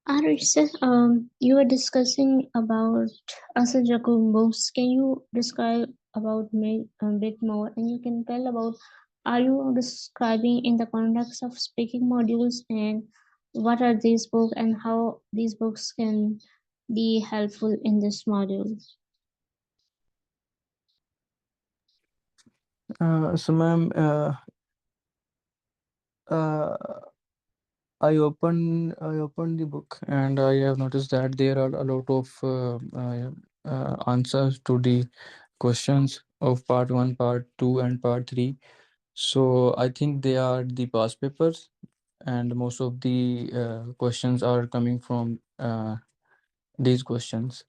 Alright, sir. You were discussing about Asad books. Can you describe about me a bit more? And you can tell about, are you describing in the context of speaking modules, and what are these books and how these books can be helpful in this module? So, ma'am, uh, I opened the book and I have noticed that there are a lot of answers to the questions of part one, part two, and part three. So I think they are the past papers, and most of the questions are coming from these questions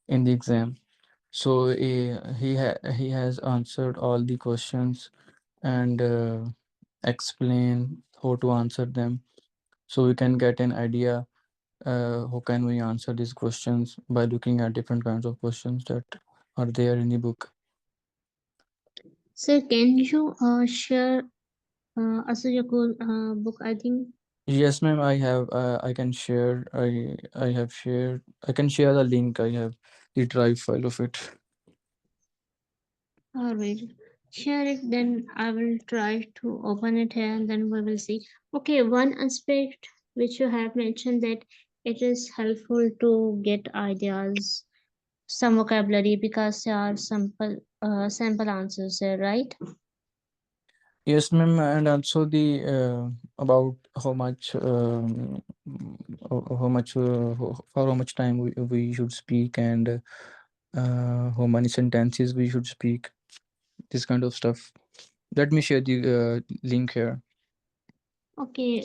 in the exam. So he has answered all the questions and explain how to answer them, so we can get an idea how can we answer these questions by looking at different kinds of questions that are there in the book. Sir, can you share Asad book? I think. Yes, ma'am. I have. I can share. I have shared. I can share the link. I have the drive file of it. All right. Share it, then I will try to open it here and then we will see. Okay, one aspect which you have mentioned that it is helpful to get ideas, some vocabulary because there are sample answers there, right? Yes, ma'am. And also the about how much for how much time we should speak, and how many sentences we should speak. This kind of stuff. Let me share the link here. Okay,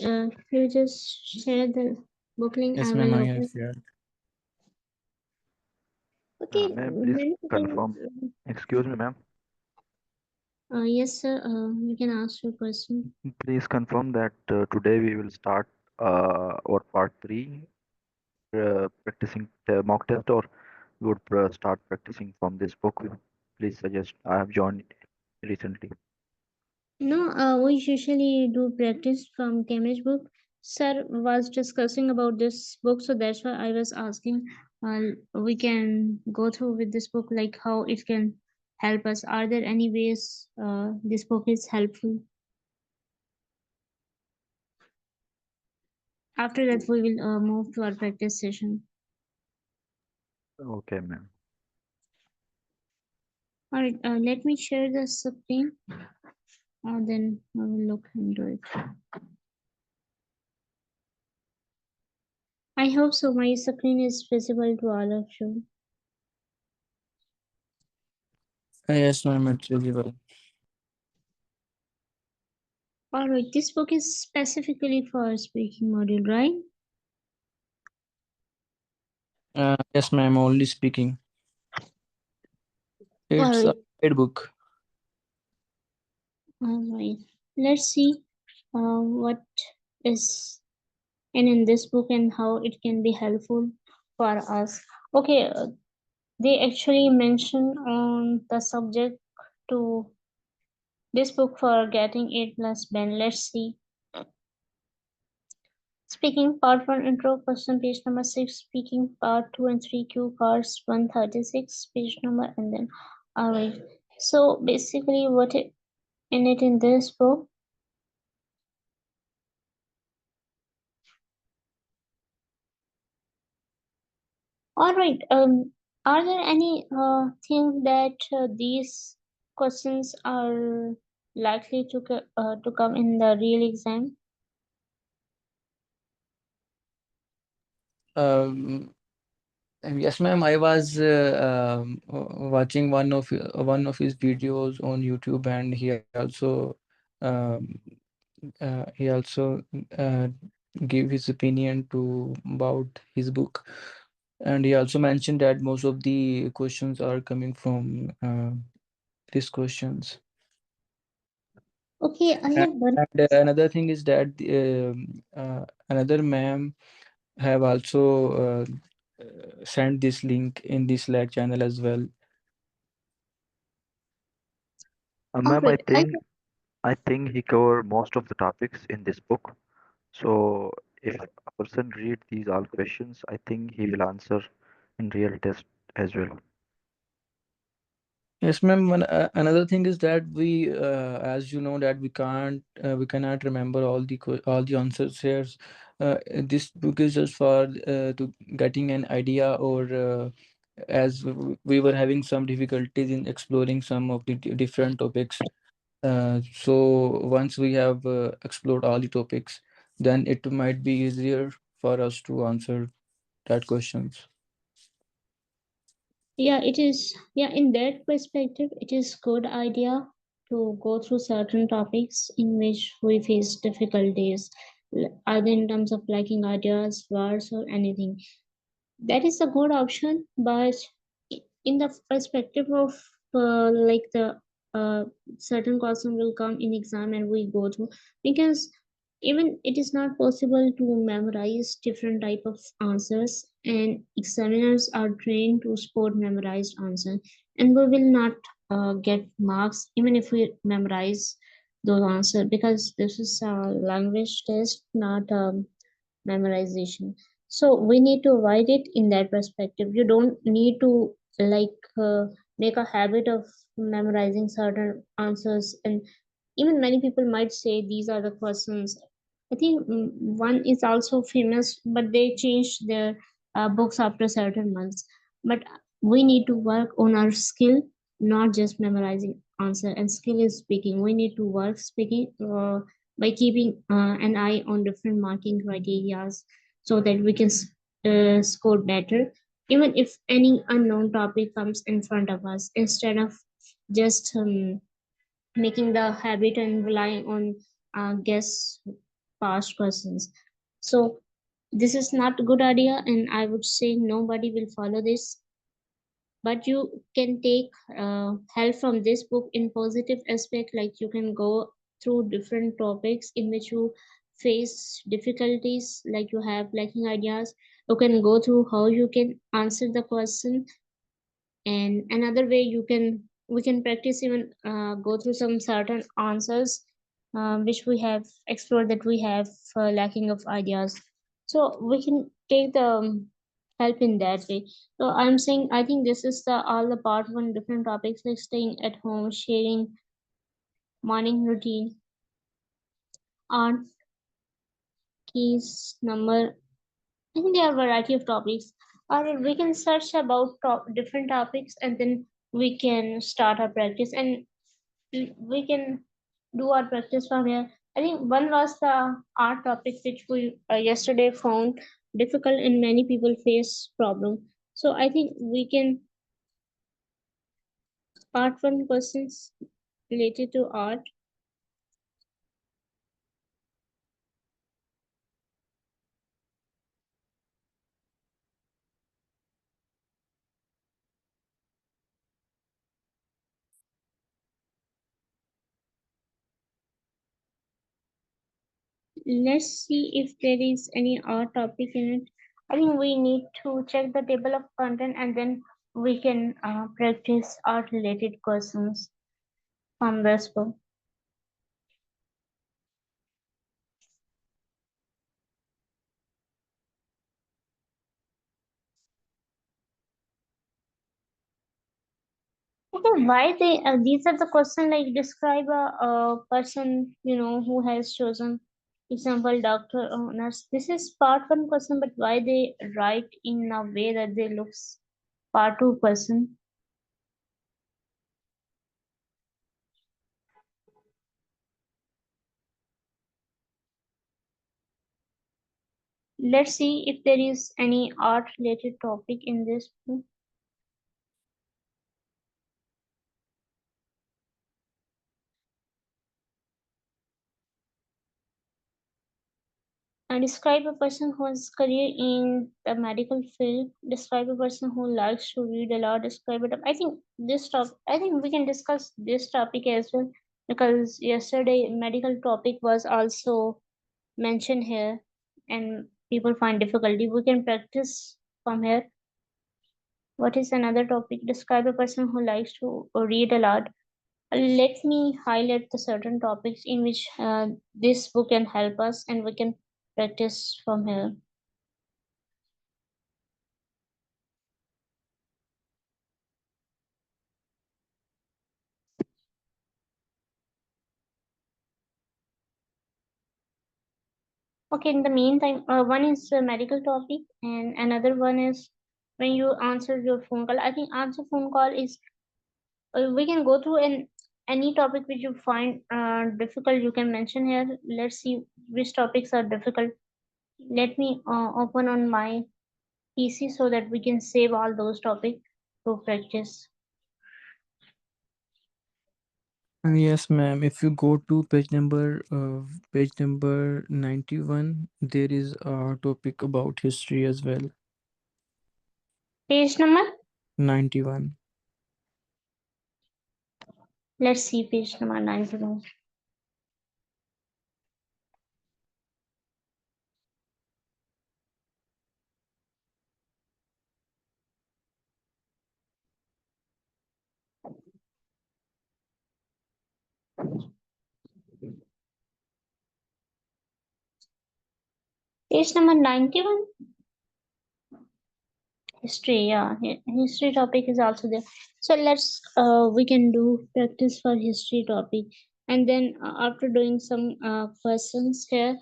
you just share the book link, I Yes, ma'am. will I have open. shared. Okay, Ma'am, please many confirm. people, Excuse me, ma'am. yes, sir, you can ask your question. Please confirm that today we will start our part three, practicing mock test, or we would start practicing from this book. Please suggest. I have joined it recently. No, we usually do practice from Cambridge book. Sir was discussing about this book, so that's why I was asking. We can go through with this book, like how it can help us. Are there any ways this book is helpful? After that, we will move to our practice session. Okay, ma'am. All right, let me share the screen. Then I will look into it. I hope so. My screen is visible to all of you. Yes, ma'am. It's visible. All right, this book is specifically for speaking module, right? Yes, ma'am. Only speaking. All It's a right, paid book. all right. Let's see what is in this book and how it can be helpful for us. Okay, they actually mention on the subject to this book for getting 8 plus band. Let's see. Speaking part 1 intro question page number 6. Speaking part 2 and 3 cue cards 136 page number and then alright. So basically what in it in this book. Alright, are there any thing that these questions are likely to come in the real exam? Um, yes, ma'am. I was watching one of his videos on YouTube, and um, he also uh, gave his opinion to about his book, and he also mentioned that most of the questions are coming from these questions. Okay, I And, have one. another thing is that another ma'am have also sent this link in the Slack channel as well. Ma'am, Alright, I I think he covered most of the topics in this book. So if a person read these all questions, I think he will answer in real test as well. Yes, ma'am. Another thing is that as you know, that we cannot remember all the answers here. This book is just for to getting an idea, or as we were having some difficulties in exploring some of the different topics. So once we have explored all the topics, then it might be easier for us to answer that questions. Yeah, it is. Yeah, in that perspective, it is good idea to go through certain topics in which we face difficulties, either in terms of lacking ideas, words, or anything. That is a good option, but in the perspective of like the uh, certain question will come in exam and we go through, because even it is not possible to memorize different type of answers, and examiners are trained to spot memorized answer, and we will not get marks even if we memorize those answers, because this is a language test, not memorization. So we need to avoid it in that perspective. You don't need to like make a habit of memorizing certain answers, and even many people might say these are the questions. I think one is also famous, but they changed their books after certain months. But we need to work on our skill, not just memorizing answer. And skill is speaking. We need to work speaking by keeping an eye on different marking criterias, so that we can score better, even if any unknown topic comes in front of us, instead of just making the habit and relying on guess past questions. So this is not a good idea, and I would say nobody will follow this. But you can take help from this book in positive aspect, like you can go through different topics in which you face difficulties, like you have lacking ideas. You can go through how you can answer the question, and another way you can we can practice, even go through some certain answers which we have explored, that we have lacking of ideas, so we can take the help in that way. So I'm saying, I think this is the all the part one different topics, like staying at home, sharing morning routine, art, keys, number. I think there are a variety of topics, or we can search about different topics, and then we can start our practice, and we can do our practice from here. I think one was the art topic, which we yesterday found difficult, and many people face problem. So I think we can part one questions related to art. Let's see if there is any art topic in it. I think we need to check the table of content, and then we can practice art related questions from this book. Okay, why they these are the question, like describe a person who has chosen, example, doctor or nurse. This is part one question, but why they write in a way that they looks part two question. Let's see if there is any art related topic in this book. Describe a person who has career in the medical field. Describe a person who likes to read a lot. Describe it. I think this topic. I think we can discuss this topic as well, because yesterday medical topic was also mentioned here, and people find difficulty. We can practice from here. What is another topic? Describe a person who likes to read a lot. Let me highlight the certain topics in which this book can help us, and we can practice from here. Okay, in the meantime, one is a medical topic, and another one is when you answer your phone call. I think answer phone call is we can go through and any topic which you find difficult. You can mention here. Let's see which topics are difficult. Let me open on my PC so that we can save all those topics to practice. Yes, ma'am. If you go to page number 91, there is a topic about history as well. Page number. 91. Let's see page number 91. Page number 91. History, yeah. History topic is also there. So let's we can do practice for history topic, and then after doing some questions here,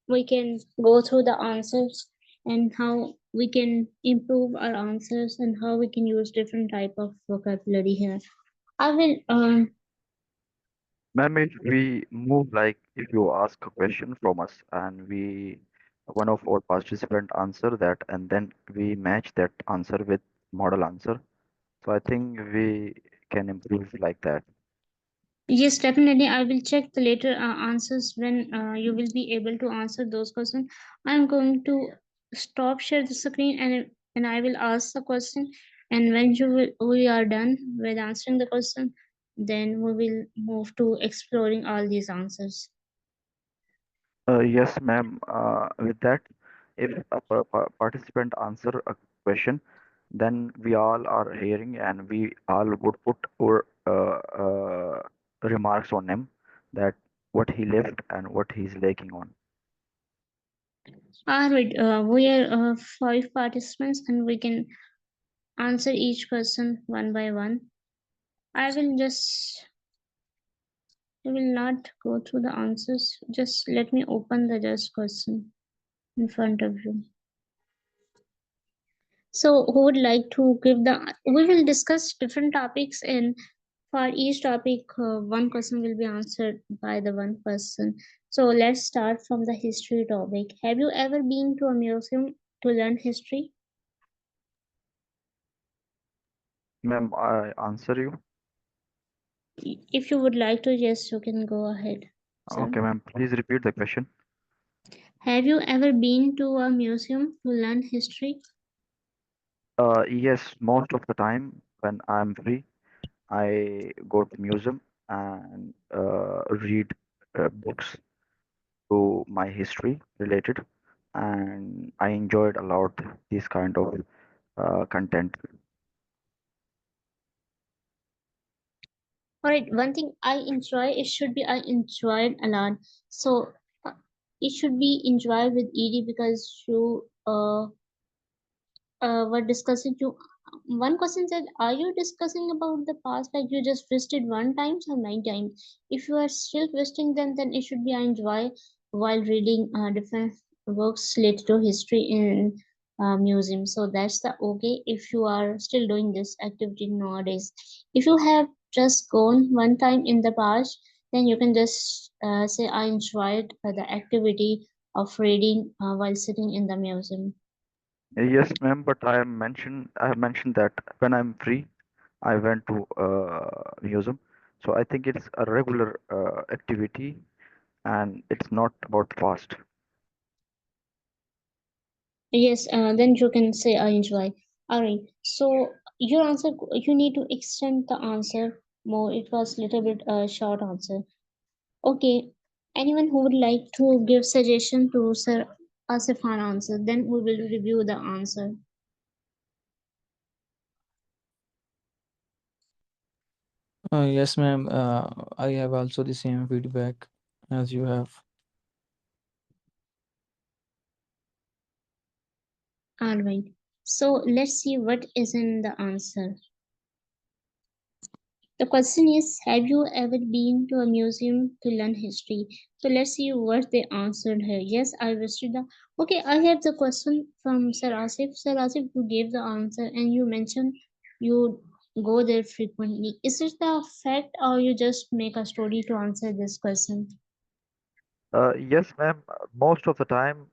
we can go through the answers and how we can improve our answers and how we can use different type of vocabulary here. I will Ma'am, if we move like if you ask a question from us and we one of our participant answer that and then we match that answer with model answer. So I think we can improve like that. Yes, definitely. I will check the later answers when you will be able to answer those questions. I'm going to stop share the screen and I will ask the question. And when we are done with answering the question, then we will move to exploring all these answers. Yes, ma'am. With that, if a participant answer a question, then we all are hearing and we all would put our remarks on him that what he left and what he's lacking on. All right, we are five participants and we can answer each question one by one. I will just I will not go through the answers. Just let me open the just question in front of you. So, who would like to give the? We will discuss different topics, and for each topic, one question will be answered by the one person. So, let's start from the history topic. Have you ever been to a museum to learn history? Ma'am, I answer you. If you would like to, yes, you can go ahead, sir. Okay, ma'am, please repeat the question. Have you ever been to a museum to learn history? Yes, most of the time when I'm free, I go to museum and read books to my history related, and I enjoyed a lot this kind of content. All right, one thing I enjoy, it should be I enjoyed a lot. So uh, it should be enjoyed with ED because you were discussing you one question said, are you discussing about the past like you just visited one times or nine times? If you are still visiting them, then it should be I enjoy while reading different works related to history in museum. So that's the okay if you are still doing this activity nowadays. If you have just gone one time in the past, then you can just say I enjoyed the activity of reading while sitting in the museum. Yes, ma'am, but I have mentioned that when I'm free, I went to museum. So I think it's a regular activity and it's not about fast. Yes, then you can say I enjoy. All right. So your answer, you need to extend the answer more. It was little bit short answer. Okay. Anyone who would like to give suggestion to Sir Asifan answer, then we will review the answer. Yes, ma'am. I have also the same feedback as you have. Alright. So let's see what is in the answer. The question is, have you ever been to a museum to learn history? So let's see what they answered here. Yes, I visited the. Okay, I have the question from Sir Asif. Sir Asif, you gave the answer and you mentioned you go there frequently. Is it the fact or you just make a story to answer this question? Yes, ma'am. Most of the time,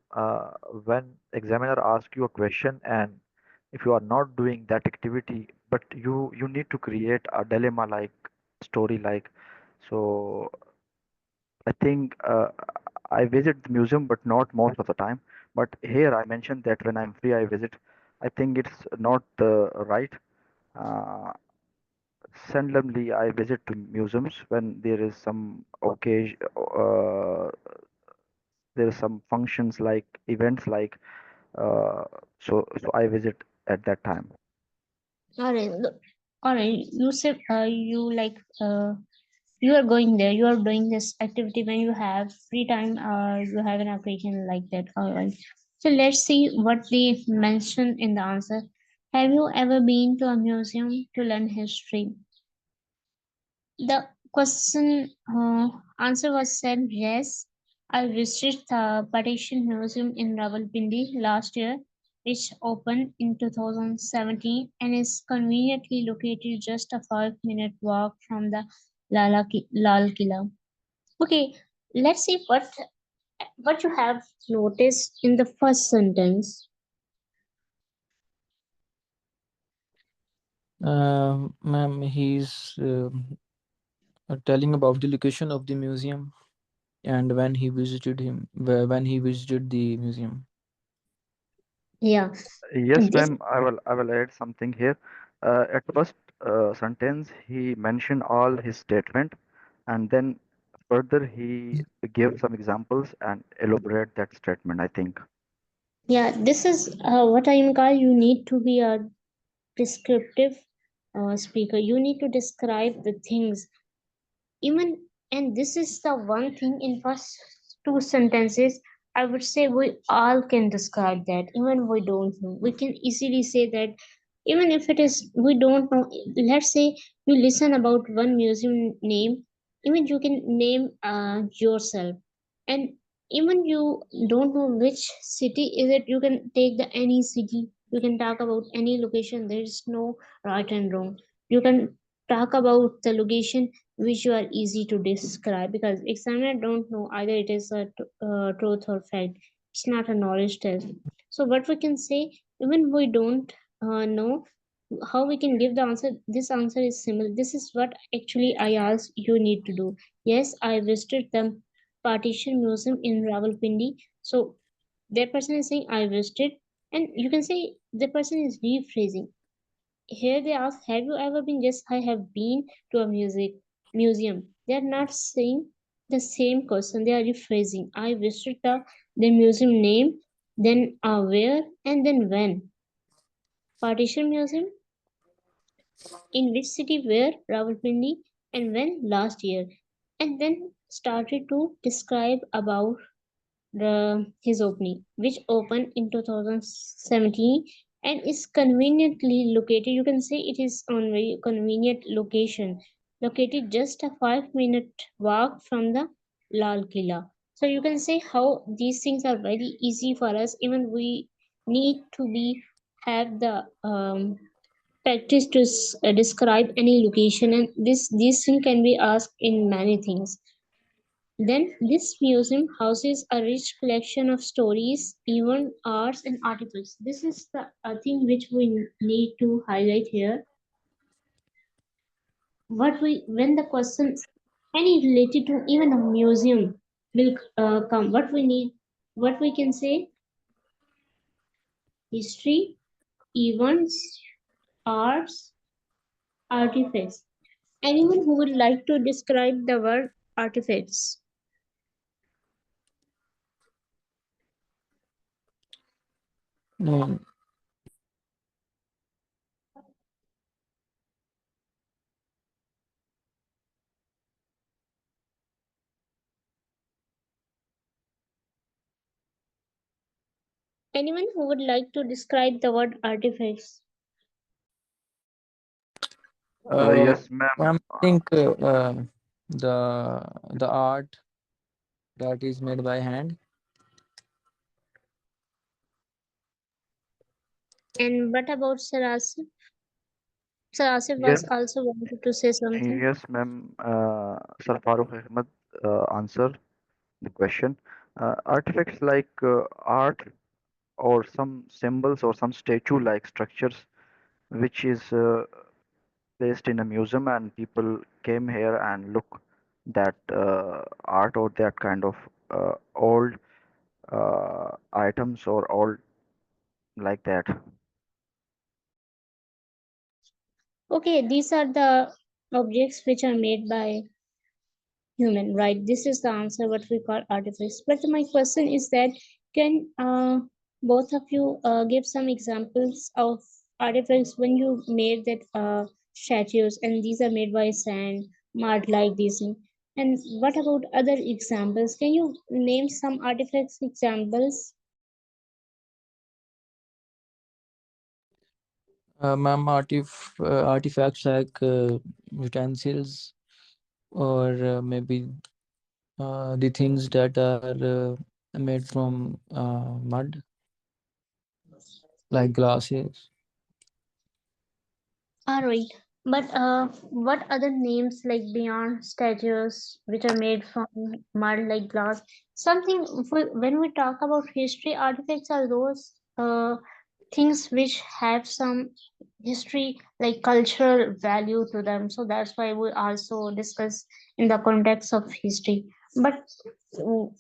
when examiner asks you a question, and if you are not doing that activity, but you need to create a dilemma like story like. So I think I visit the museum, but not most of the time. But here I mentioned that when I'm free, I visit. I think it's not right. Uh, Seldomly I visit to museums when there is some occasion, there is some functions like events like uh, so I visit at that time. Alright, alright. You said you like you are going there. You are doing this activity when you have free time or you have an occasion like that. Alright. So let's see what they mention in the answer. Have you ever been to a museum to learn history? The question answer was said yes. I visited the Partition Museum in Rawalpindi last year, which opened in 2017 and is conveniently located just a 5-minute walk from the Lal Killa. Okay, let's see what you have noticed in the first sentence. Ma'am, he's telling about the location of the museum and when he visited the museum. Yeah, Yes, this ma'am. I will add something here. At first sentence he mentioned all his statement, and then further he gave some examples and elaborate that statement, I think. yeah, this is what I am called. You need to be a descriptive speaker. You need to describe the things even, and this is the one thing in first two sentences I would say we all can describe that. Even we don't know, we can easily say that. Even if it is we don't know, let's say you listen about one museum name, even you can name yourself. And even you don't know which city is it, you can take the any city, you can talk about any location. There is no right and wrong. You can talk about the location which you are easy to describe, because examiner don't know either it is a truth or fact. It's not a knowledge test. So what we can say, even we don't know how we can give the answer, this answer is similar. This is what actually I asked you need to do. Yes, I visited the partition museum in Rawalpindi. So that person is saying I visited, and you can say the person is rephrasing. Here they ask, have you ever been? Yes, I have been to a museum. They are not saying the same question. They are rephrasing. I visited the museum name, then where, and then when. Partition Museum, in which city, where, Rawalpindi, and when, last year. And then started to describe about his opening, which opened in 2017 and is conveniently located. You can say it is on very convenient location, located just a 5-minute walk from the Lal Killa. So you can say how these things are very easy for us. Even we need to be have the practice to describe any location, and this thing can be asked in many things. Then this museum houses a rich collection of stories, even arts and artifacts. This is the thing which we need to highlight here. What we when the question any related to even a museum will come. What we need, what we can say, history, events, arts, artifacts. Anyone who would like to describe the word artifacts? No, Anyone who would like to describe the word artifacts? Uh, Yes, ma'am. I think the art that is made by hand. And what about Sarasif? Sarasif Yes, was also wanted to say something. yes, ma'am. Sir Farooq Ahmed answer the question. Artifacts like art or some symbols or some statue-like structures, which is placed in a museum, and people came here and look that art or that kind of old items or old like that. Okay, these are the objects which are made by human, right? This is the answer what we call artifacts. But my question is that can both of you give some examples of artifacts when you made that statues and these are made by sand, mud like this? And what about other examples? Can you name some artifacts examples? Artifacts like utensils or maybe the things that are made from mud, like glasses. All right. But what other names like beyond statues which are made from mud like glass? Something when we talk about history, artifacts are those things which have some history like cultural value to them. So that's why we also discuss in the context of history. But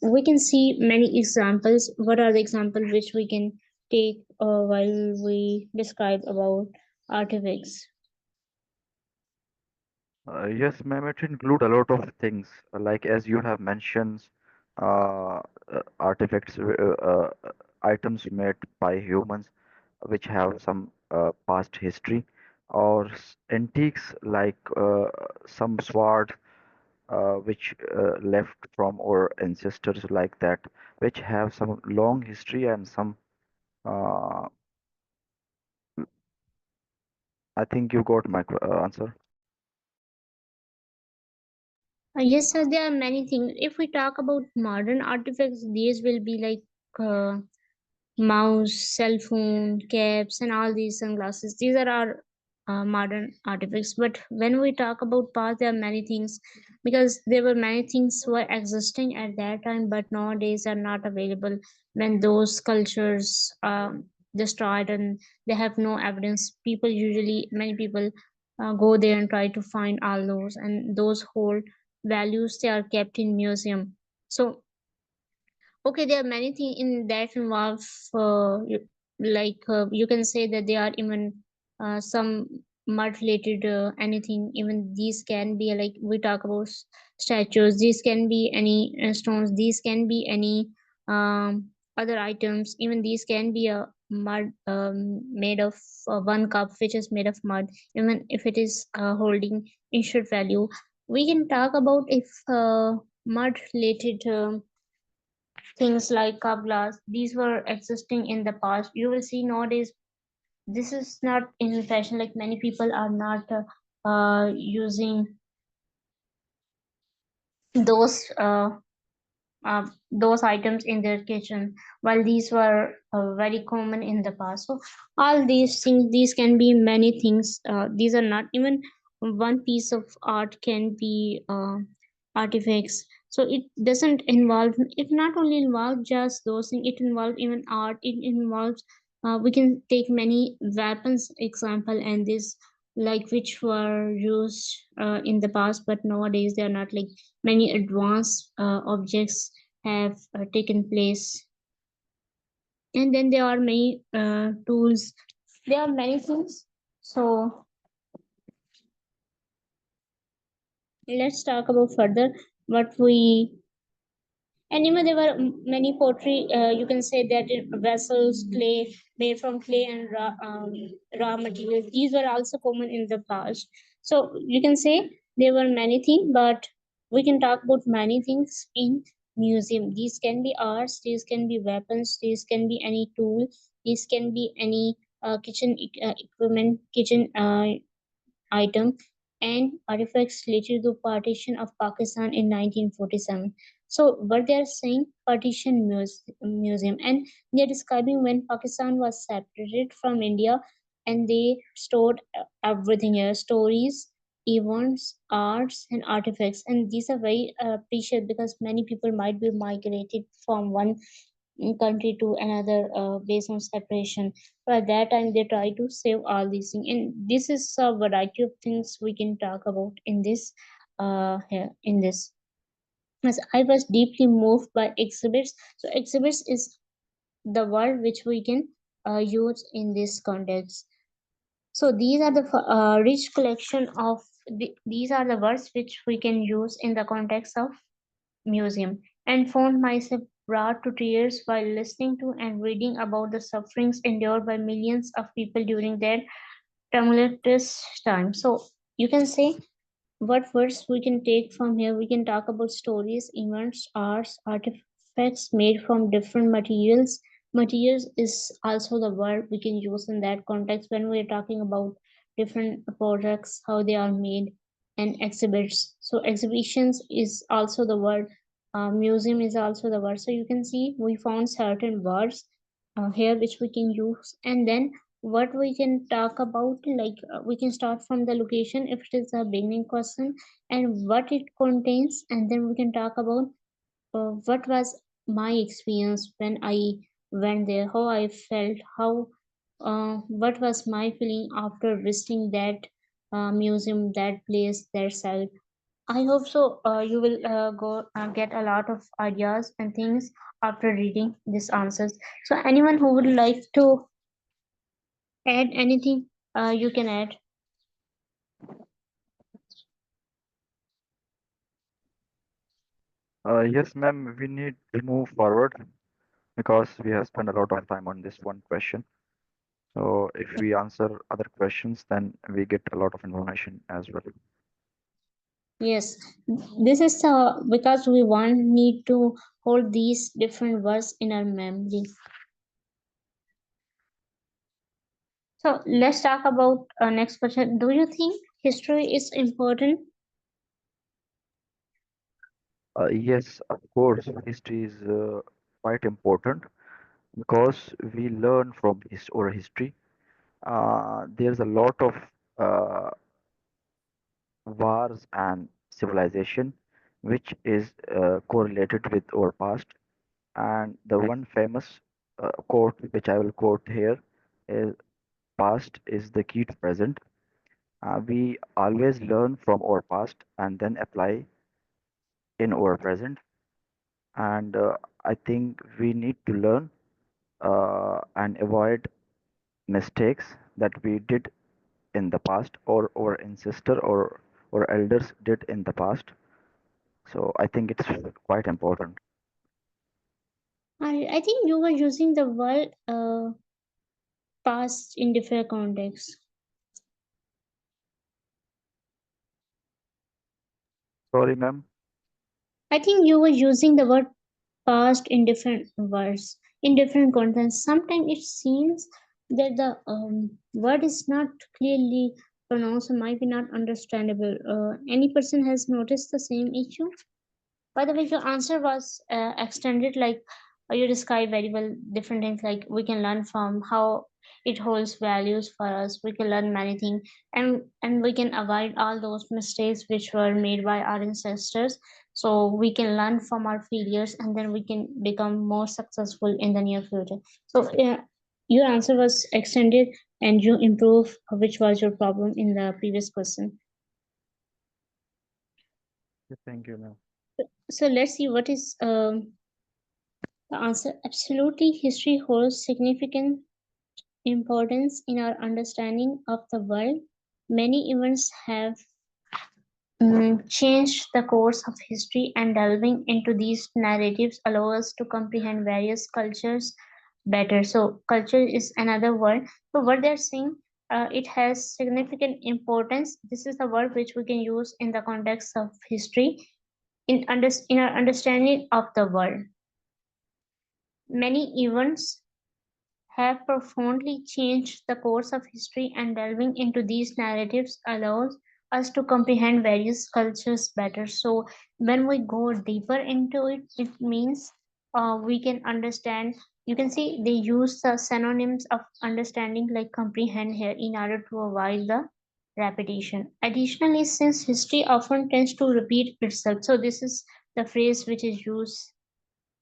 we can see many examples. What are the examples which we can take while we describe about artifacts? Yes, ma'am, it include a lot of things, like as you have mentioned, artifacts, items made by humans, which have some past history, or antiques like some sword, which left from our ancestors like that, which have some long history and some. Uh, I think you got my answer. Yes, sir, there are many things. If we talk about modern artifacts, these will be like uh, mouse, cell phone, caps, and all these sunglasses. These are our modern artifacts. But when we talk about past, there are many things because there were many things were existing at that time, but nowadays are not available. When those cultures destroyed and they have no evidence, people usually many people go there and try to find all those, and those whole values they are kept in museum. So okay, there are many things in that involve you can say that they are even some mud related anything. Even these can be like we talk about statues. These can be any stones. These can be any other items. Even these can be a mud made of one cup which is made of mud. Even if it is holding insured value, we can talk about if mud related. Things like cup glass, these were existing in the past. You will see nowadays this is not in fashion. Like many people are not using those those items in their kitchen, while these were very common in the past. So all these things, these can be many things. These are not even one piece of art can be artifacts. So it doesn't involve, it not only involve just those things, it involves even art. It involves we can take many weapons example, and this like which were used in the past, but nowadays they are not. Like many advanced objects have taken place, and then there are many tools, there are many things. So let's talk about further what we. And even there were many pottery, you can say that vessels, clay, made from clay and raw materials. These were also common in the past. So you can say there were many things, but we can talk about many things in. museum. These can be arts, these can be weapons, these can be any tool, these can be any equipment, kitchen item, and artifacts related to partition of Pakistan in 1947. So what they are saying, museum, and they are describing when Pakistan was separated from India, and they stored everything here, stories, events, arts, and artifacts, and these are very precious because many people might be migrated from one country to another based on separation. So at that time, they try to save all these things, and this is a variety of things we can talk about in this. Here in this, as I was deeply moved by exhibits. So exhibits is the word which we can use in this context. So these are the rich collection of these are the words which we can use in the context of museum, and found myself brought to tears while listening to and reading about the sufferings endured by millions of people during that tumultuous time. So you can say what words we can take from here. We can talk about stories, events, arts, artifacts made from different materials. Materials is also the word we can use in that context when we're talking about different products, how they are made, and exhibits. So exhibitions is also the word. Museum is also the word. So you can see we found certain words here which we can use, and then what we can talk about, like we can start from the location if it is a beginning question, and what it contains, and then we can talk about what was my experience when I went there, how I felt, how what was my feeling after visiting that museum, that place, that site. I hope so. You will go get a lot of ideas and things after reading these answers. So, anyone who would like to add anything, you can add. Yes, ma'am, we need to move forward because we have spent a lot of time on this one question. So if we answer other questions, then we get a lot of information as well. Yes, this is because we want need to hold these different words in our memory. So let's talk about next question. Do you think history is important? Yes, of course, history is quite important because we learn from his or history. There's a lot of uh, wars and civilization which is correlated with our past. And the one famous quote which I will quote here is past is the key to present. We always learn from our past and then apply in our present. And I think we need to learn and avoid mistakes that we did in the past or our ancestor or elders did in the past. So I think it's quite important. I think you were using the word past in different contexts. Sorry, ma'am. I think you were using the word past in different words, in different contexts. Sometimes it seems that the word is not clearly pronounced or might be not understandable. Any person has noticed the same issue? By the way, your answer was extended, like you describe very well different things, like we can learn from how it holds values for us. We can learn many things, and we can avoid all those mistakes which were made by our ancestors. So we can learn from our failures, and then we can become more successful in the near future. So your answer was extended, and you improve which was your problem in the previous question. Yes, thank you, ma'am. So let's see what is the answer. Absolutely, history holds significant importance in our understanding of the world. Many events have changed the course of history, and delving into these narratives allow us to comprehend various cultures better. So, culture is another word. So, what they're saying, it has significant importance. This is the word which we can use in the context of history. in our understanding of the world. Many events have profoundly changed the course of history, and delving into these narratives allows us to comprehend various cultures better. So, when we go deeper into it, it means we can understand. You can see they use the synonyms of understanding like comprehend here in order to avoid the repetition. Additionally, since history often tends to repeat itself, so this is the phrase which is used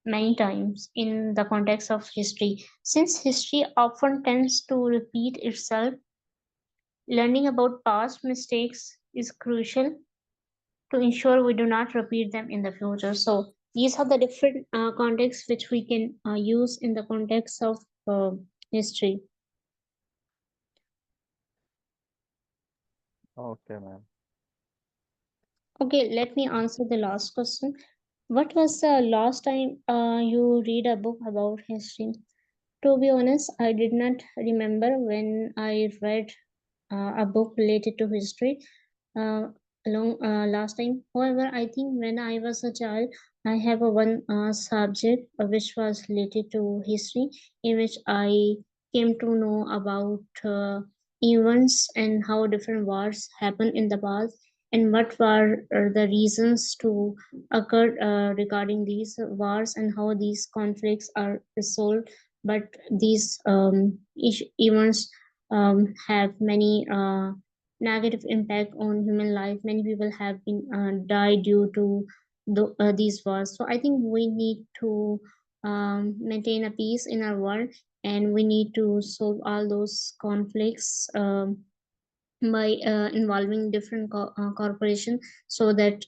many times in the context of history. Since history often tends to repeat itself, learning about past mistakes is crucial to ensure we do not repeat them in the future. So, these are the different contexts which we can use in the context of history. Okay, ma'am. Okay, let me answer the last question. What was the last time you read a book about history? To be honest, I did not remember when I read a book related to history uh, along last time. However, I think when I was a child, I have a one subject which was related to history, in which I came to know about events and how different wars happened in the past, and what were the reasons to occur regarding these wars, and how these conflicts are resolved. But these events have many negative impact on human life. Many people have been died due to these wars. So I think we need to maintain a peace in our world, and we need to solve all those conflicts by involving different corporations, so that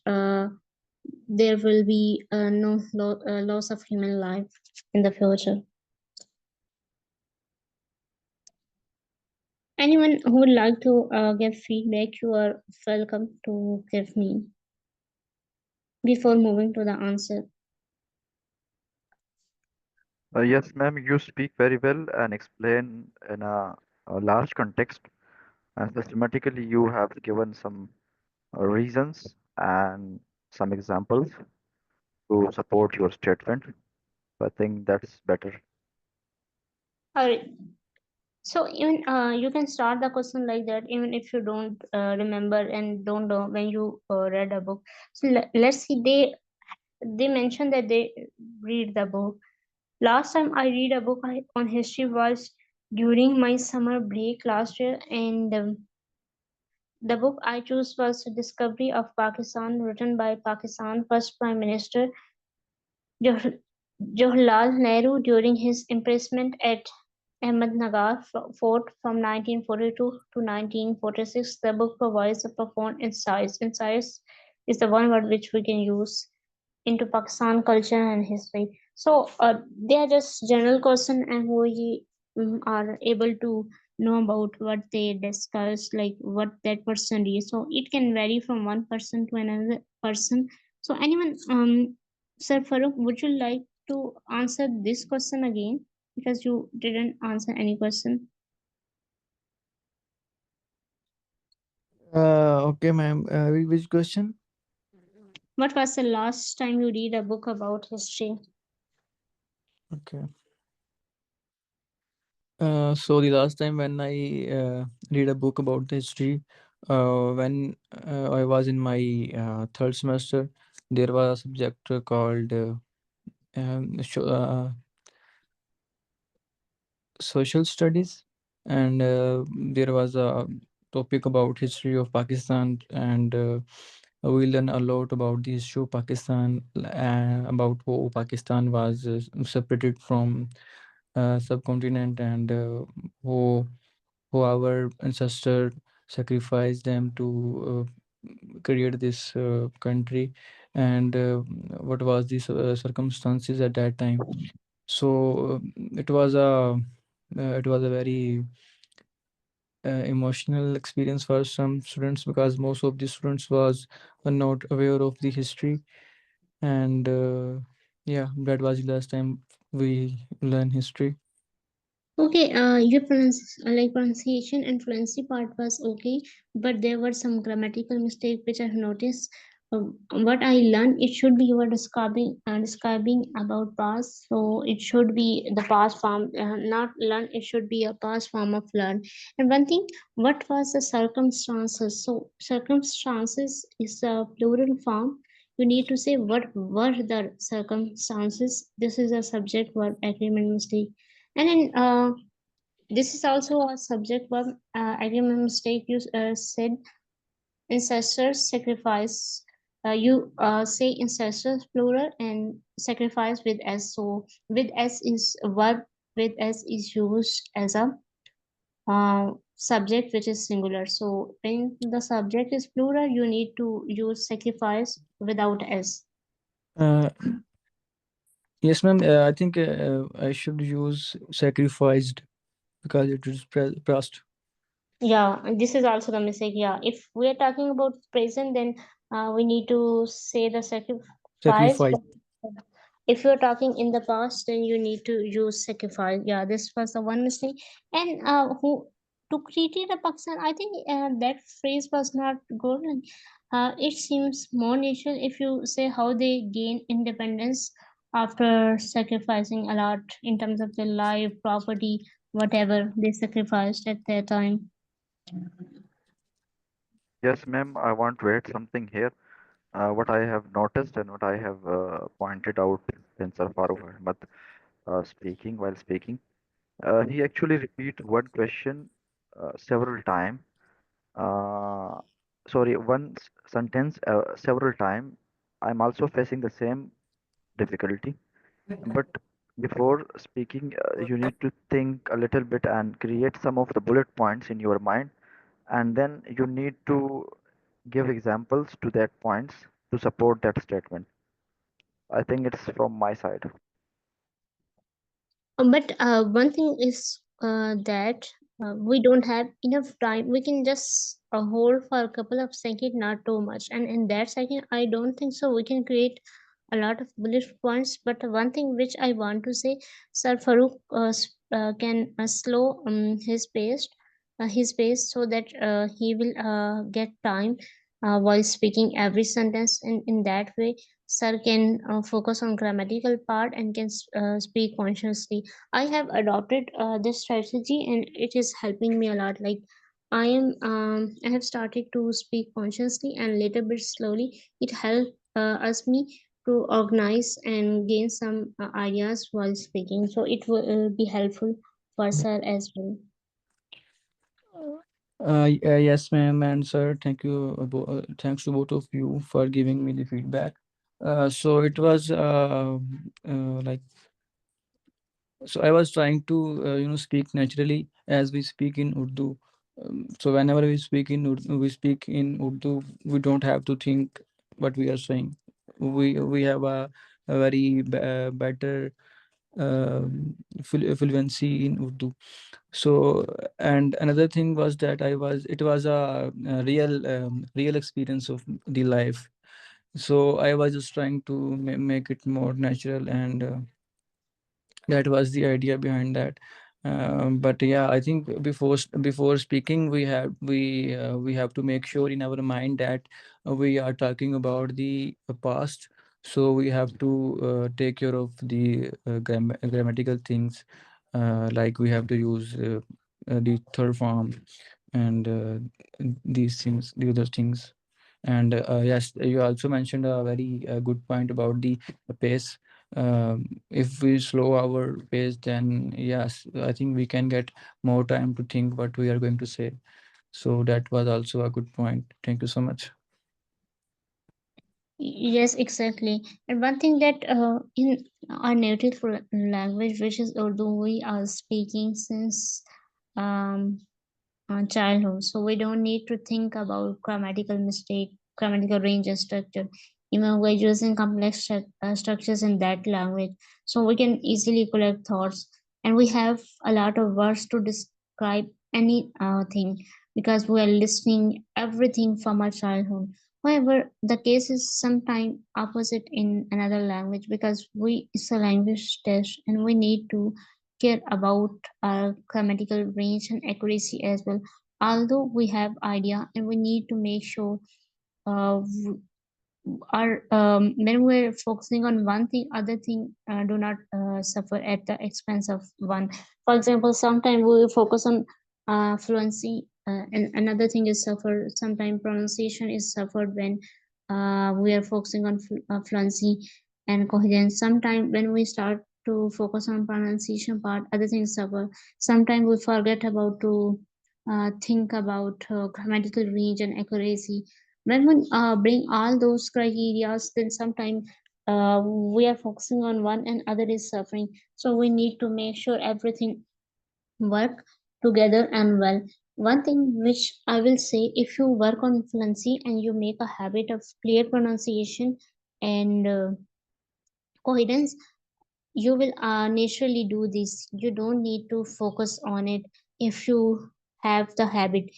there will be no loss of human life in the future. Anyone who would like to give feedback, you are welcome to give me before moving to the answer. Yes, ma'am, you speak very well and explain in a large context. And systematically, you have given some reasons and some examples to support your statement. I think that's better. All right. So even you can start the question like that, even if you don't remember and don't know when you read a book. So let's see. They mentioned that they read the book. Last time I read a book on history was during my summer break last year, and the book I chose was The Discovery of Pakistan, written by Pakistan first Prime Minister Jawahar- Jawaharlal Nehru during his imprisonment at Ahmednagar Fort from 1942 to 1946. The book provides a profound insights. Insights is the one word which we can use into Pakistan culture and history. So they are just general question, and we are able to know about what they discuss, like what that person is. So it can vary from one person to another person. So anyone, Sir Farooq, would you like to answer this question again, because you didn't answer any question? Okay, ma'am. Which question? What was the last time you read a book about history? Okay. So the last time when I read a book about the history, when I was in my third semester, there was a subject called social studies, and there was a topic about history of Pakistan, and we learn a lot about the history of Pakistan, about how Pakistan was separated from subcontinent, and who our ancestor sacrificed them to create this country, and what was the circumstances at that time. So it was a very emotional experience for some students, because most of the students was were not aware of the history, and yeah, that was the last time we learn history. Okay, your like pronunciation and fluency part was okay, but there were some grammatical mistakes which I've noticed. what I learned, it should be you are describing about past, so it should be the past form, not learn. It should be a past form of learn. And one thing, what was the circumstances? So circumstances is a plural form. You need to say what were the circumstances. This is a subject verb agreement mistake, and then this is also a subject verb agreement mistake. You said ancestors sacrifice. You say ancestors plural and sacrifice with s. So with s is a verb. With s is used as a subject which is singular. So when the subject is plural, you need to use sacrifice without s. Uh, yes, ma'am. I think I should use sacrificed because it is past. Yeah, and this is also the mistake. Yeah, if we are talking about present, then we need to say the sacrifice. Sacrifice. But if you're talking in the past, then you need to use sacrifice. Yeah, this was the one mistake. And who to create a Pakistan? I think that phrase was not good. And, it seems more natural if you say how they gain independence after sacrificing a lot in terms of their life, property, whatever they sacrificed at that time. Yes, ma'am, I want to add something here. What I have noticed and what I have pointed out in Sir Farooq Ahmed while speaking, he actually repeat one question several times. Uh, sorry, sentence several times. I'm also facing the same difficulty. But before speaking, you need to think a little bit and create some of the bullet points in your mind, and then you need to give examples to that points to support that statement. I think it's from my side. But one thing is that we don't have enough time. We can just hold for a couple of seconds, not too much. And in that second, I don't think so. We can create a lot of bullet points. But one thing which I want to say, Sir Farooq can slow his pace so that he will get time while speaking every sentence. And in that way, Sir can focus on grammatical part and can speak consciously. I have adopted this strategy and it is helping me a lot. Like I have started to speak consciously and little bit slowly. It helps us me to organize and gain some ideas while speaking. So it will be helpful for sir as well. Yes, ma'am, and sir. Thank you. Thanks to both of you for giving me the feedback. So it was like, so I was trying to speak naturally as we speak in Urdu. So whenever we speak in Urdu, we don't have to think what we are saying. We have a very better fluency in Urdu. So, and another thing was that it was a real experience of the life. So I was just trying to make it more natural, and that was the idea behind that. But yeah, I think before speaking, we have to make sure in our mind that we are talking about the past. So we have to take care of the grammatical things, like we have to use the third form and these things, the other things. And yes, you also mentioned a very good point about the pace. If we slow our pace, then yes, I think we can get more time to think what we are going to say. So that was also a good point. Thank you so much. Yes, exactly. And one thing that in our native language, which is Urdu, we are speaking since um, childhood. So we don't need to think about grammatical mistake, grammatical range and structure. Even we're using complex structures in that language. So we can easily collect thoughts. And we have a lot of words to describe any thing because we are listening everything from our childhood. However, the case is sometimes opposite in another language because it's a language test and we need to care about our grammatical range and accuracy as well. Although we have idea and we need to make sure uh, are when we're focusing on one thing, other thing do not suffer at the expense of one. For example, sometimes we will focus on fluency, and another thing is suffer. Sometimes pronunciation is suffered when we are focusing on fluency and coherence. Sometimes when we start to focus on pronunciation part, other things suffer. Sometimes we forget about to think about grammatical range and accuracy. When we bring all those criteria, then sometimes we are focusing on one and other is suffering. So we need to make sure everything work together and well. One thing which I will say, if you work on fluency and you make a habit of clear pronunciation and coherence, you will naturally do this. You don't need to focus on it if you have the habit.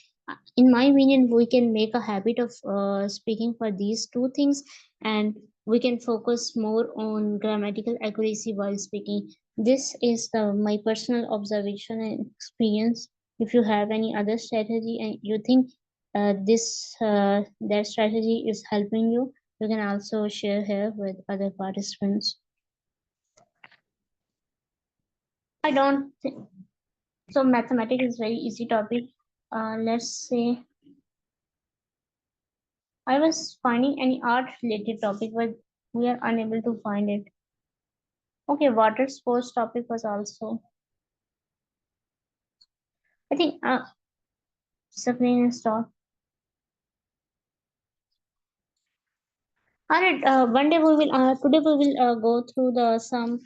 In my opinion, we can make a habit of speaking for these two things, and we can focus more on grammatical accuracy while speaking. This is my personal observation and experience. If you have any other strategy and you think this that strategy is helping you, you can also share here with other participants. I don't think so. Mathematics is very easy topic. Let's say I was finding any art related topic, but we are unable to find it. Okay, water sports topic was also. I think discipline is taught. Alright, one day we will. Today we will go through the some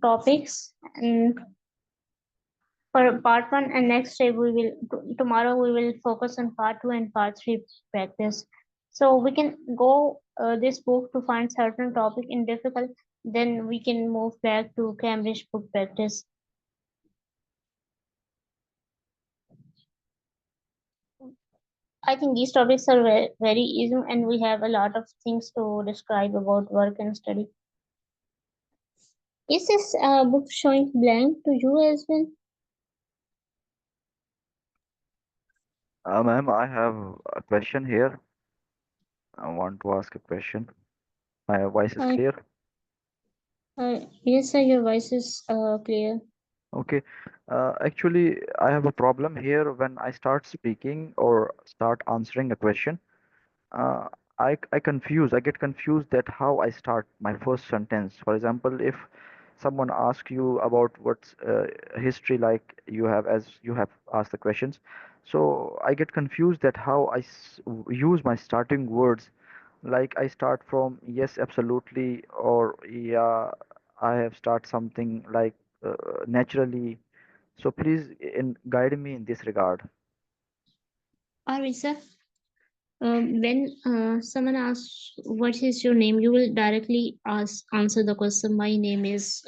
topics and for part one, and next day we will tomorrow we will focus on part two and part three practice. So we can go this book to find certain topic in difficult, then we can move back to Cambridge book practice. I think these topics are very easy, and we have a lot of things to describe about work and study. Is this book showing blank to you as well? Ma'am, I have a question here. I want to ask a question. My voice is uh, clear. yes sir, your voice is clear. Okay. Actually, I have a problem here when I start speaking or start answering a question. Uh, I confuse. I get confused that how I start my first sentence. For example, if someone asks you about what's history like, you have as you have asked the questions, so I get confused that how use my starting words. Like I start from yes, absolutely, or yeah, I have start something like naturally. So please guide me in this regard. Or sir, when someone asks what is your name, you will directly answer the question. My name is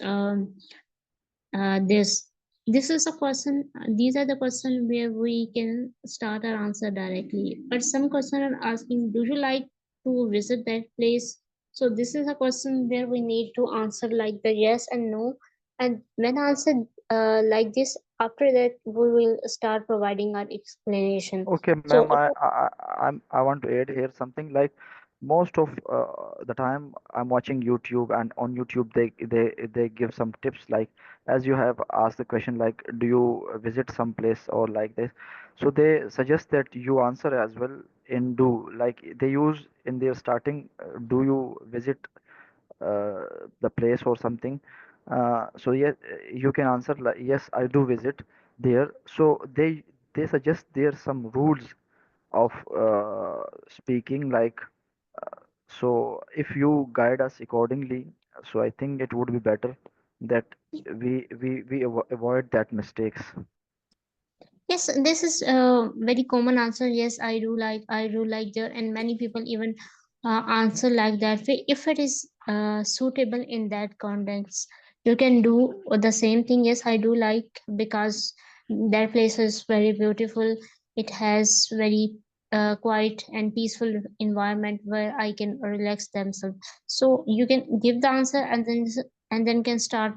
this. This is a question. These are the question where we can start our answer directly. But some question are asking, do you like to visit that place? So this is a question where we need to answer like the yes and no. And when answered like this, after that we will start providing our explanation. Okay, So ma'am, I want to add here something like most of the time I'm watching YouTube, and on YouTube they give some tips like, as you have asked the question like, do you visit some place or like this, so they suggest that you answer as well in do, like they use in their starting, do you visit the place or something. So yes, you can answer like yes, I do visit there. So they suggest there some rules of speaking like, so if you guide us accordingly, so I think it would be better that we avoid that mistakes. yes, this is a very common answer. Yes, I do like there, and many people even answer like that. If it is suitable in that context, you can do the same thing. Yes, I do like because that place is very beautiful. It has very quiet and peaceful environment where I can relax themselves. So you can give the answer and then can start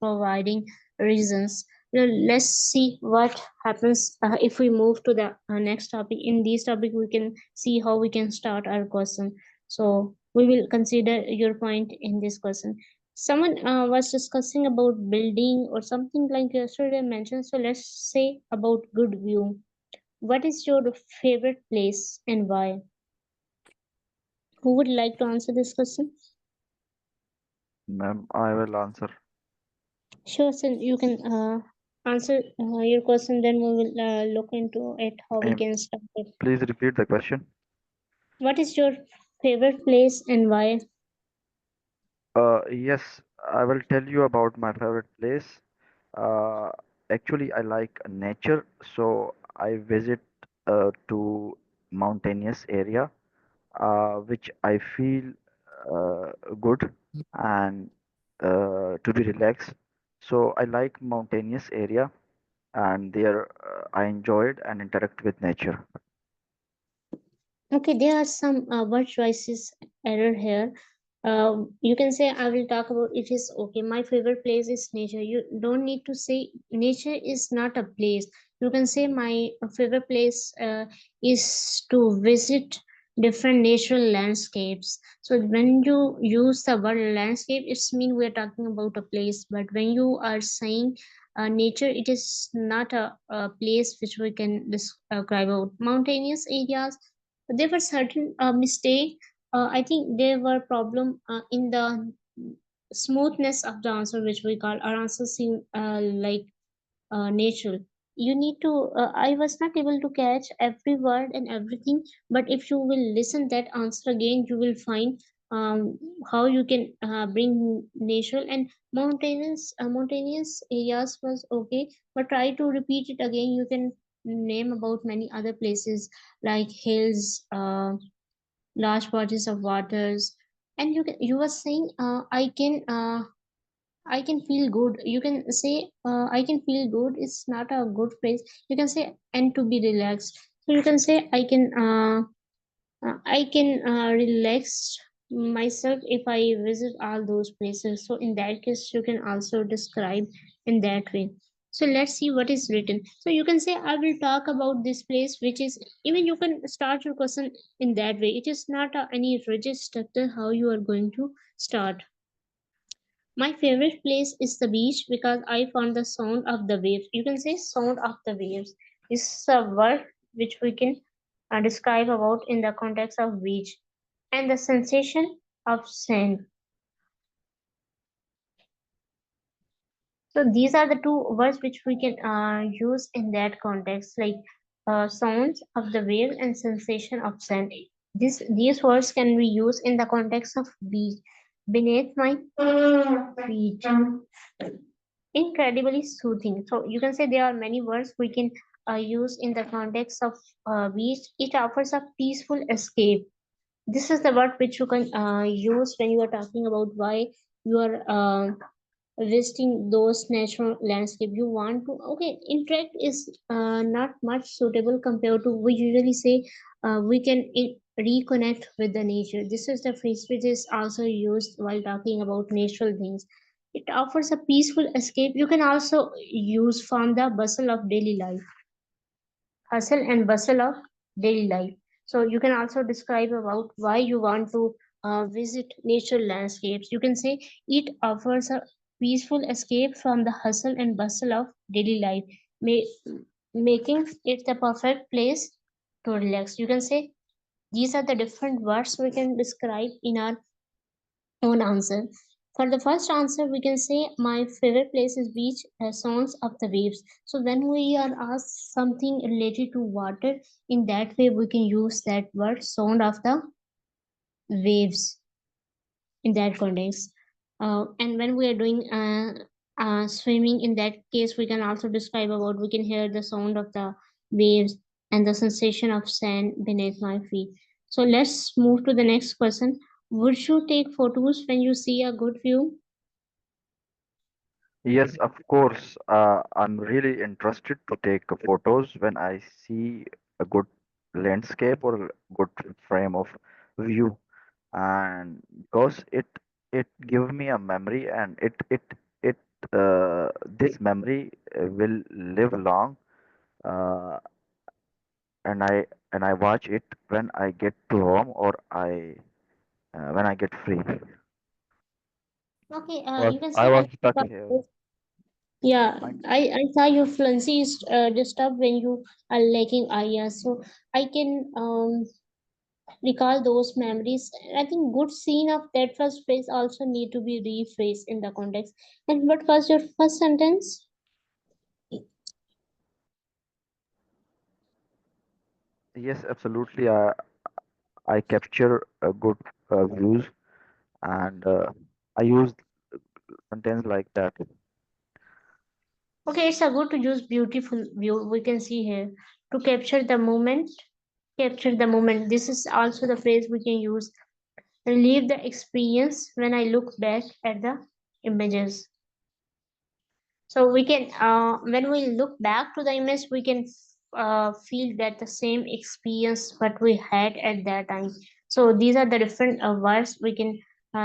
providing reasons. Let's see what happens if we move to the next topic. In this topic we can see how we can start our question. So We will consider your point in this question. Someone was discussing about building or something like yesterday mentioned. So let's say about good view. What is your favorite place and why? Who would like to answer this question? Ma'am, I will answer. Sure, so you can answer your question, then we will look into it how we Ma'am, can start it. please repeat the question. What is your favorite place and why? Yes, I will tell you about my favorite place. Uh, Actually, I like nature, so I visit to mountainous area, which I feel good and to be relaxed. So I like mountainous area, and there I enjoyed and interact with nature. Okay, there are some word choices error here. You can say I will talk about it is okay. My favorite place is nature. You don't need to say nature is not a place. You can say my favorite place is to visit different natural landscapes. So when you use the word landscape, it's mean we're talking about a place. But when you are saying nature, it is not a place which we can describe out. Mountainous areas, there were certain mistake. I think there were problem in the smoothness of the answer, which we call our answer seem like natural. You need to I was not able to catch every word and everything, but if you will listen that answer again, you will find how you can bring natural and mountainous areas was okay, but try to repeat it again. You can name about many other places like hills, large bodies of waters. And you were saying I can feel good. You can say I can feel good. It's not a good phrase. You can say and to be relaxed. So you can say I can relax myself if I visit all those places. So in that case, you can also describe in that way. So let's see what is written. So you can say I will talk about this place, which is even you can start your question in that way. It is not any rigid structure how you are going to start. My favorite place is the beach because I found the sound of the waves. You can say sound of the waves. This is a word which we can describe about in the context of beach. And the sensation of sand. So these are the two words which we can use in that context, like sounds of the wave and sensation of sand. These words can be used in the context of beach. Beneath my feet. Incredibly soothing. So you can say there are many words we can use in the context of beach. It offers a peaceful escape. This is the word which you can use when you are talking about why you are visiting those natural landscape. You want to okay. Interact is not much suitable compared to we usually say we can reconnect with the nature. This is the phrase which is also used while talking about natural things. It offers a peaceful escape. You can also use from the bustle of daily life, hustle and bustle of daily life. So you can also describe about why you want to visit natural landscapes. You can say it offers a peaceful escape from the hustle and bustle of daily life, making it the perfect place to relax. You can say these are the different words we can describe in our own answer. For the first answer, we can say my favorite place is beach, sounds of the waves. So when we are asked something related to water, in that way we can use that word sound of the waves in that context. And when we are doing swimming, in that case, we can also describe about we can hear the sound of the waves and the sensation of sand beneath my feet. So let's move to the next question. Would you take photos when you see a good view? Yes, of course. I'm really interested to take photos when I see a good landscape or a good frame of view, and because it give me a memory, and it this memory will live long, uh, and I watch it when I get to home, or I when I get free. Okay, Was you can I say was I stuck here. yeah, I I saw your fluency is disturbed when you are lacking ideas. So I can recall those memories. I think good scene of that first phrase also need to be rephrased in the context. And what was your first sentence? yes, absolutely. I capture good views, and I use sentence like that. Okay, it's a good to use beautiful view. We can see here to capture the moment. Capture the moment. This is also the phrase we can use. Relive the experience when I look back at the images. So we can, when we look back to the image, we can feel that the same experience what we had at that time. So these are the different words we can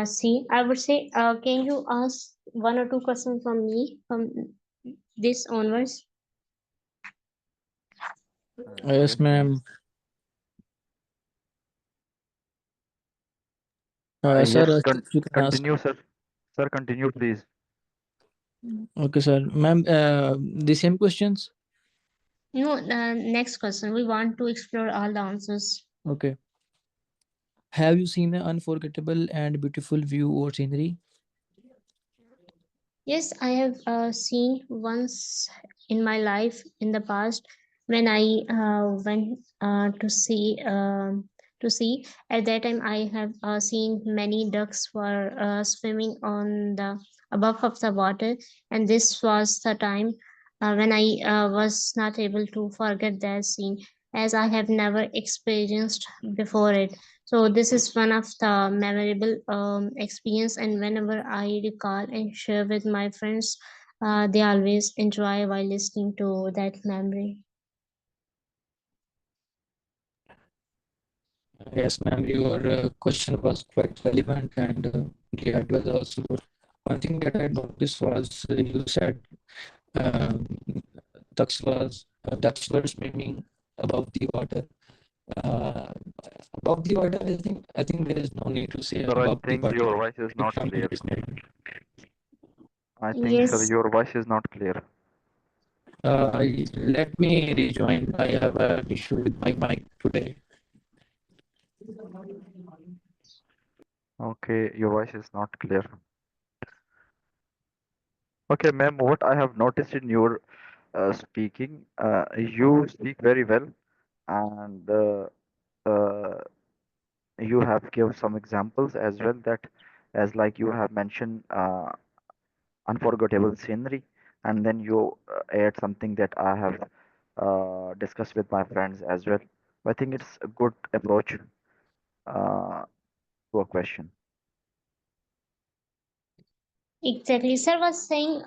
see. I would say, can you ask one or two questions from me from this onwards? Yes, Yes, please. ma'am. Sir, Yes, if you can ask. continue, sir. Sir, continue, please. Okay, sir. Ma'am, the same questions? No, next question. We want to explore all the answers. Okay. Have you seen an unforgettable and beautiful view or scenery? Yes, I have seen once in my life in the past when I went to see. At that time, I have seen many ducks were swimming on the above of the water, and this was the time when I was not able to forget that scene, as I have never experienced before it. So this is one of the memorable experience, and whenever I recall and share with my friends, they always enjoy while listening to that memory. Yes, ma'am. Your question was quite relevant, and yeah, it was also good. One thing that I noticed was you said um, ducks were swimming above the water. Uh, Above the water, I think there is no need to say Sir, I above the think water. your voice is It's not something clear. that is named. I think, sir, Yes, your voice is not clear. Let me rejoin. I have an issue with my mic today. Okay, your voice is not clear. Okay, ma'am, what I have noticed in your speaking, you speak very well, and uh, you have given some examples as well, that as like you have mentioned unforgettable scenery, and then you add something that I have discussed with my friends as well. I think it's a good approach to a question. exactly. Sir was saying,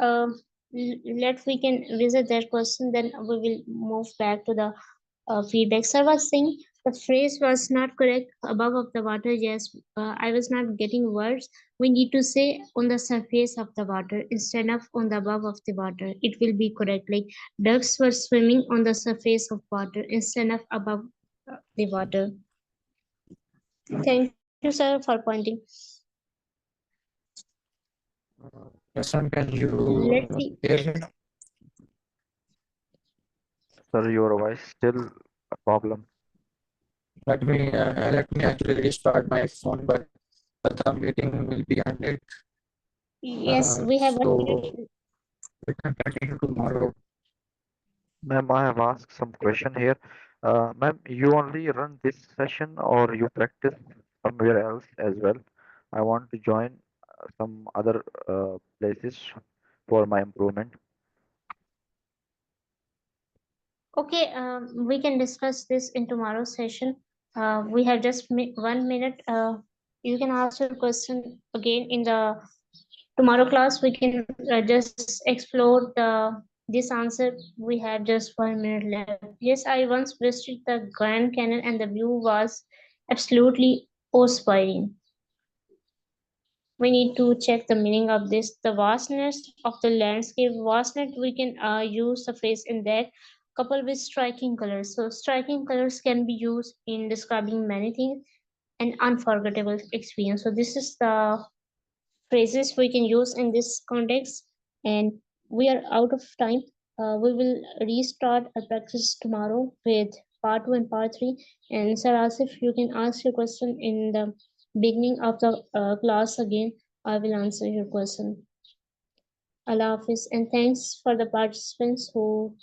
let we can visit that question, then we will move back to the feedback. Sir was saying the phrase was not correct above of the water. Yes, I was not getting words. We need to say on the surface of the water instead of on the above of the water. It will be correct. Like ducks were swimming on the surface of water instead of above the water. Thank you, sir, for pointing. Yes, ma'am, can Let's you see. hear me? Sir, your voice still a problem. Let me actually restart my phone, but the meeting will be ended. Yes, we have 1 minute. So we can continue tomorrow. Ma'am, I have asked some question here. Ma'am, you only run this session or you practice somewhere else as well? I want to join some other places for my improvement. Okay, we can discuss this in tomorrow's session. We have just 1 minute. You can ask your question again in the tomorrow class. We can just explore this answer. We have just 1 minute left. Yes, I once visited the Grand Canyon and the view was absolutely awe-inspiring. We need to check the meaning of this. The vastness of the landscape. Vastness, we can use the phrase in that coupled with striking colors. So striking colors can be used in describing many things. an unforgettable experience. So this is the phrases we can use in this context. And we are out of time. We will restart our practice tomorrow with part 2 and part 3. And Sir Asif, you can ask your question in the beginning of the class again. I will answer your question. Allah Hafiz, and thanks for the participants who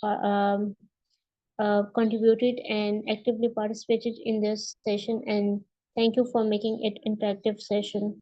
contributed and actively participated in this session. And thank you for making it interactive session.